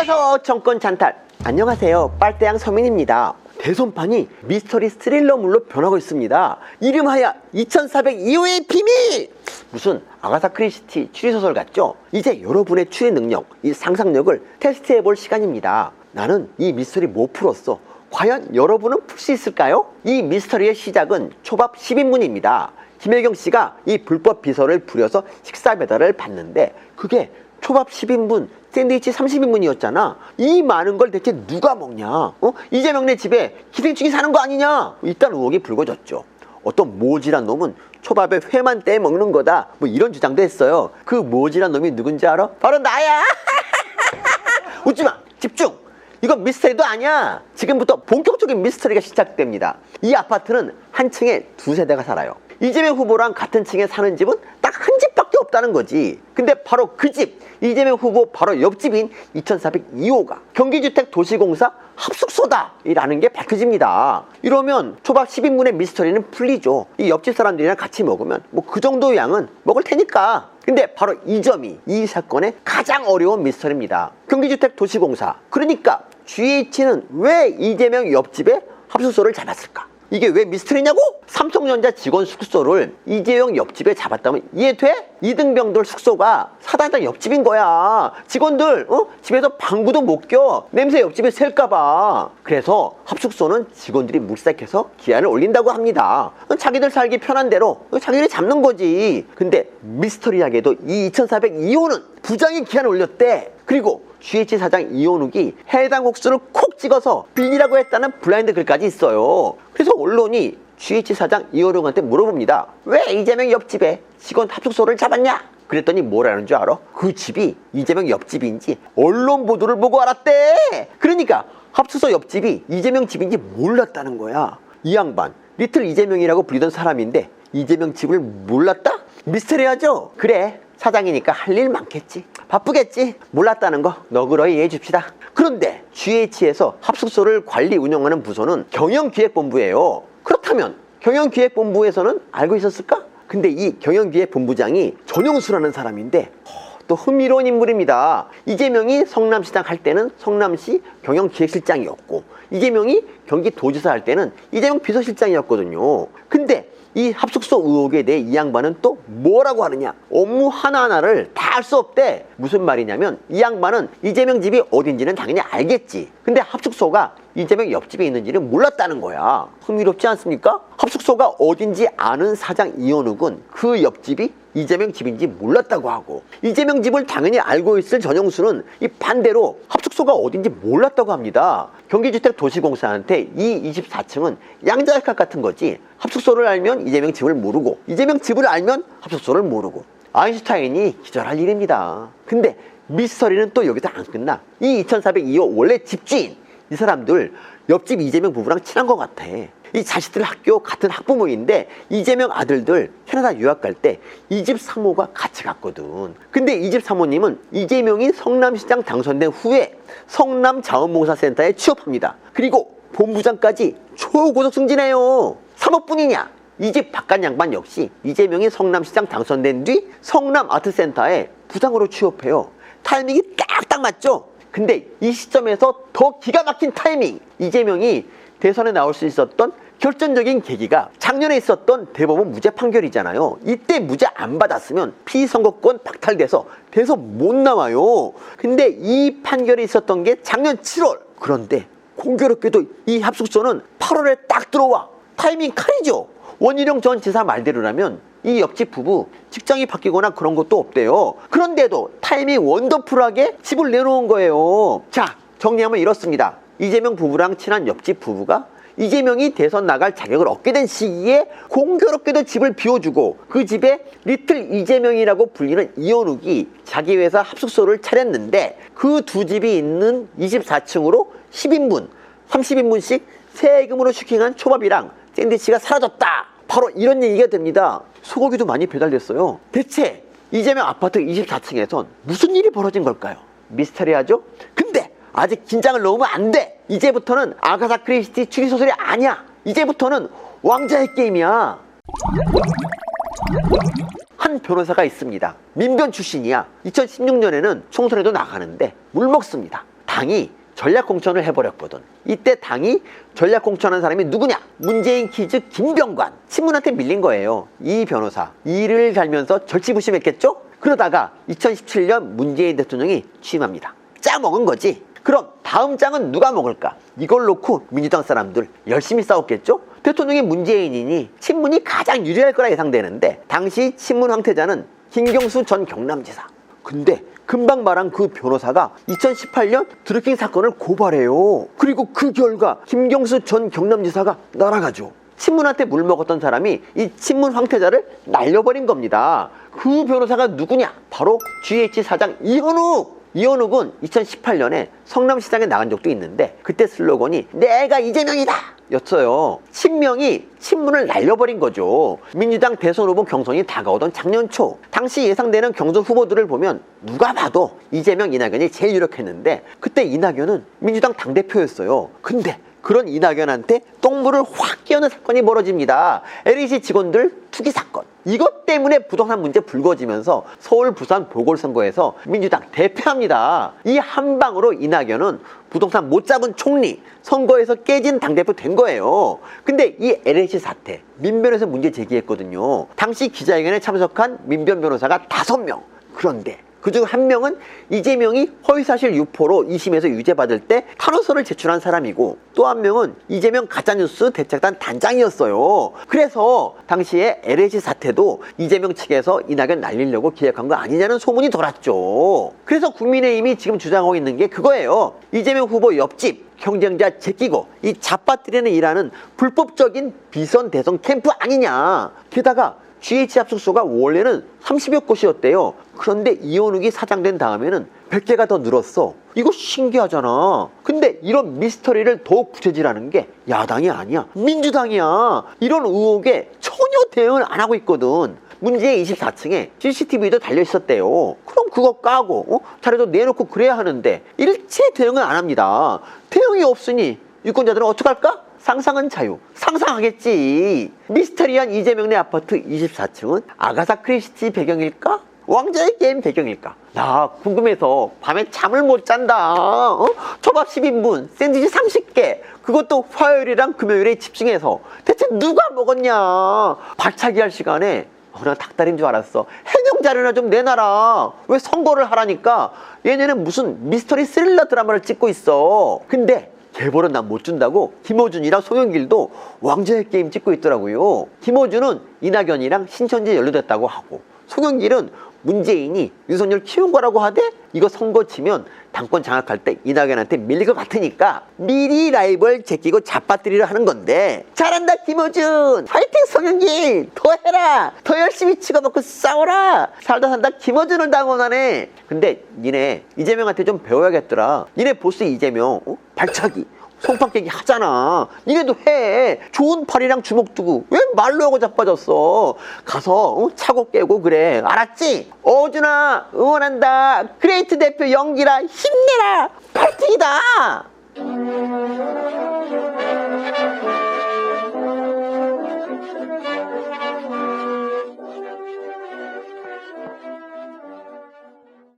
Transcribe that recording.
이어서 정권 찬탈. 안녕하세요, 빨대양 서민입니다. 대선판이 미스터리 스릴러물로 변하고 있습니다. 이름하여 2402호의 비밀! 무슨 아가사 크리스티 추리소설 같죠? 이제 여러분의 추리 능력, 이 상상력을 테스트해볼 시간입니다. 나는 이 미스터리 못 풀었어. 과연 여러분은 풀 수 있을까요? 이 미스터리의 시작은 초밥 10인분입니다. 김혜경 씨가 이 불법 비서를 부려서 식사 배달을 받는데 그게 초밥 10인분, 샌드위치 30인분이었잖아. 이 많은 걸 대체 누가 먹냐? 이재명네 집에 기생충이 사는 거 아니냐? 이딴 의혹이 불거졌죠. 어떤 모질한 놈은 초밥에 회만 떼 먹는 거다, 뭐 이런 주장도 했어요. 그 모질한 놈이 누군지 알아? 바로 나야. 웃지마, 집중. 이건 미스터리도 아니야. 지금부터 본격적인 미스터리가 시작됩니다. 이 아파트는 한 층에 두 세대가 살아요. 이재명 후보랑 같은 층에 사는 집은 딱 한 집밖에 없다는 거지. 근데 바로 그 집, 이재명 후보 바로 옆집인 2402호가 경기주택도시공사 합숙소다 라는 게 밝혀집니다. 이러면 초밥 10인분의 미스터리는 풀리죠. 이 옆집 사람들이랑 같이 먹으면 뭐 그 정도 양은 먹을 테니까. 근데 바로 이 점이 이 사건의 가장 어려운 미스터리입니다. 경기주택도시공사, 그러니까 GH는 왜 이재명 옆집에 합숙소를 잡았을까? 이게 왜 미스터리냐고? 삼성전자 직원 숙소를 이재명 옆집에 잡았다면 이해돼? 이등병들 숙소가 사단장 옆집인 거야. 직원들 집에서 방구도 못 껴. 냄새 옆집에 셀까봐. 그래서 합숙소는 직원들이 물색해서 기한을 올린다고 합니다. 자기들 살기 편한 대로 자기들이 잡는 거지. 근데 미스터리하게도 이 2402호는 부장이 기한을 올렸대. 그리고 GH 사장 이원욱이 해당 곡수를 콕 찍어서 빌리라고 했다는 블라인드 글까지 있어요. 그래서 언론이 GH 사장 이원욱한테 물어봅니다. 왜 이재명 옆집에 직원 합숙소를 잡았냐? 그랬더니 뭐라는 줄 알아? 그 집이 이재명 옆집인지 언론 보도를 보고 알았대. 그러니까 합숙소 옆집이 이재명 집인지 몰랐다는 거야. 이 양반 리틀 이재명이라고 불리던 사람인데 이재명 집을 몰랐다? 미스터리하죠? 그래, 사장이니까 할 일 많겠지, 바쁘겠지. 몰랐다는 거 너그러이 이해해 줍시다. 그런데 GH에서 합숙소를 관리 운영하는 부서는 경영기획본부예요. 그렇다면 경영기획본부에서는 알고 있었을까? 근데 이 경영기획본부장이 전용수라는 사람인데 또 흥미로운 인물입니다. 이재명이 성남시장 할 때는 성남시 경영기획실장이었고 이재명이 경기도지사 할 때는 이재명 비서실장이었거든요. 근데 이 합숙소 의혹에 대해 이 양반은 또 뭐라고 하느냐? 업무 하나하나를 다 알 수 없대. 무슨 말이냐면 이 양반은 이재명 집이 어딘지는 당연히 알겠지. 근데 합숙소가 이재명 옆집에 있는지는 몰랐다는 거야. 흥미롭지 않습니까? 합숙소가 어딘지 아는 사장 이현욱은 그 옆집이 이재명 집인지 몰랐다고 하고 이재명 집을 당연히 알고 있을 전영수는 이 반대로 합숙소가 어딘지 몰랐다고 합니다. 경기주택도시공사한테 이 24층은 양자역학 같은 거지. 합숙소를 알면 이재명 집을 모르고 이재명 집을 알면 합숙소를 모르고. 아인슈타인이 기절할 일입니다. 근데 미스터리는 또 여기서 안 끝나. 이 2402호 원래 집주인 이 사람들 옆집 이재명 부부랑 친한 것 같아. 이 자식들 학교 같은 학부모인데 이재명 아들들 캐나다 유학 갈 때 이 집 사모가 같이 갔거든. 근데 이 집 사모님은 이재명이 성남시장 당선된 후에 성남자원봉사센터에 취업합니다. 그리고 본부장까지 초고속 승진해요. 사모뿐이냐? 이 집 바깥 양반 역시 이재명이 성남시장 당선된 뒤 성남아트센터에 부장으로 취업해요. 타이밍이 딱딱 맞죠? 근데 이 시점에서 더 기가 막힌 타이밍! 이재명이 대선에 나올 수 있었던 결정적인 계기가 작년에 있었던 대법원 무죄 판결이잖아요. 이때 무죄 안 받았으면 피선거권 박탈돼서 대선 못 나와요. 근데 이 판결이 있었던 게 작년 7월. 그런데 공교롭게도 이 합숙소는 8월에 딱 들어와. 타이밍 칼이죠. 원희룡 전 지사 말대로라면 이 옆집 부부 직장이 바뀌거나 그런 것도 없대요. 그런데도 타이밍 원더풀하게 집을 내놓은 거예요. 자, 정리하면 이렇습니다. 이재명 부부랑 친한 옆집 부부가 이재명이 대선 나갈 자격을 얻게 된 시기에 공교롭게도 집을 비워주고 그 집에 리틀 이재명이라고 불리는 이현욱이 자기 회사 합숙소를 차렸는데 그 두 집이 있는 24층으로 10인분, 30인분씩 세금으로 슈킹한 초밥이랑 샌드위치가 사라졌다. 바로 이런 얘기가 됩니다. 소고기도 많이 배달됐어요. 대체 이재명 아파트 24층에선 무슨 일이 벌어진 걸까요? 미스터리하죠? 근데 아직 긴장을 놓으면 안 돼. 이제부터는 아가사 크리스티 추리소설이 아니야. 이제부터는 왕자의 게임이야. 한 변호사가 있습니다. 민변 출신이야. 2016년에는 총선에도 나가는데 물먹습니다. 당이 전략 공천을 해버렸거든. 이때 당이 전략 공천한 사람이 누구냐? 문재인 키즈 김병관. 친문한테 밀린 거예요. 이 변호사 일을 갈면서 절치부심했겠죠? 그러다가 2017년 문재인 대통령이 취임합니다. 짜먹은 거지. 그럼 다음 짱은 누가 먹을까? 이걸 놓고 민주당 사람들 열심히 싸웠겠죠? 대통령이 문재인이니 친문이 가장 유리할 거라 예상되는데 당시 친문 황태자는 김경수 전 경남지사. 근데 금방 말한 그 변호사가 2018년 드루킹 사건을 고발해요. 그리고 그 결과 김경수 전 경남지사가 날아가죠. 친문한테 물먹었던 사람이 이 친문 황태자를 날려버린 겁니다. 그 변호사가 누구냐? 바로 GH 사장 이현욱. 이현욱은 2018년에 성남시장에 나간 적도 있는데 그때 슬로건이 내가 이재명이다 였어요. 친명이 친문을 날려버린 거죠. 민주당 대선 후보 경선이 다가오던 작년 초 당시 예상되는 경선 후보들을 보면 누가 봐도 이재명, 이낙연이 제일 유력했는데 그때 이낙연은 민주당 당대표였어요. 근데 그런 이낙연한테 똥물을 확 끼얹는 사건이 벌어집니다. LH 직원들 투기 사건. 이것 때문에 부동산 문제 불거지면서 서울, 부산 보궐선거에서 민주당 대패합니다. 이 한 방으로 이낙연은 부동산 못 잡은 총리, 선거에서 깨진 당대표 된 거예요. 근데 이 LH 사태, 민변에서 문제 제기했거든요. 당시 기자회견에 참석한 민변 변호사가 5명. 그런데 그중 한 명은 이재명이 허위사실 유포로 2심에서 유죄받을 때 탄원서를 제출한 사람이고 또 한 명은 이재명 가짜뉴스 대책단 단장이었어요. 그래서 당시에 LH 사태도 이재명 측에서 이낙연 날리려고 기획한 거 아니냐는 소문이 돌았죠. 그래서 국민의힘이 지금 주장하고 있는 게 그거예요. 이재명 후보 옆집 경쟁자 제끼고 이 잡아뜨리는 일하는 불법적인 비선 대선 캠프 아니냐. 게다가 GH 합숙소가 원래는 30여 곳이었대요. 그런데 이현욱이 사장된 다음에는 100개가 더 늘었어. 이거 신기하잖아. 근데 이런 미스터리를 더욱 부채질하는 게 야당이 아니야. 민주당이야. 이런 의혹에 전혀 대응을 안 하고 있거든. 문제의 24층에 CCTV도 달려 있었대요. 그럼 그거 까고 자료도 내놓고 그래야 하는데 일체 대응을 안 합니다. 대응이 없으니 유권자들은 어떡할까? 상상은 자유. 상상하겠지. 미스터리한 이재명네 아파트 24층은 아가사 크리스티 배경일까? 왕자의 게임 배경일까? 나 궁금해서 밤에 잠을 못 잔다. 초밥 10인분, 샌드위치 30개. 그것도 화요일이랑 금요일에 집중해서. 대체 누가 먹었냐? 발차기 할 시간에 나 닭다리인 줄 알았어. 해명 자료나 좀 내놔라. 왜 선거를 하라니까? 얘네는 무슨 미스터리 스릴러 드라마를 찍고 있어. 근데 개벌은 난 못 준다고 김어준이랑 송영길도 왕자의 게임 찍고 있더라고요. 김어준은 이낙연이랑 신천지에 연루됐다고 하고 송영길은 문재인이 윤석열 키운 거라고 하대? 이거 선거 치면 당권 장악할 때 이낙연한테 밀릴 것 같으니까 미리 라이벌 제끼고 잡아뜨리려 하는 건데 잘한다 김어준! 파이팅 송영길! 더 해라! 더 열심히 찍어먹고 싸워라! 살다 산다 김어준을 당원하네. 근데 니네 이재명한테 좀 배워야겠더라. 니네 보스 이재명 발차기 송판 깨기 하잖아. 니네도 해. 좋은 팔이랑 주먹 두고 왜 말로 하고 자빠졌어. 가서 차고 깨고 그래. 알았지? 어준아 응원한다. 그레이트 대표 연기라 힘내라. 파이팅이다.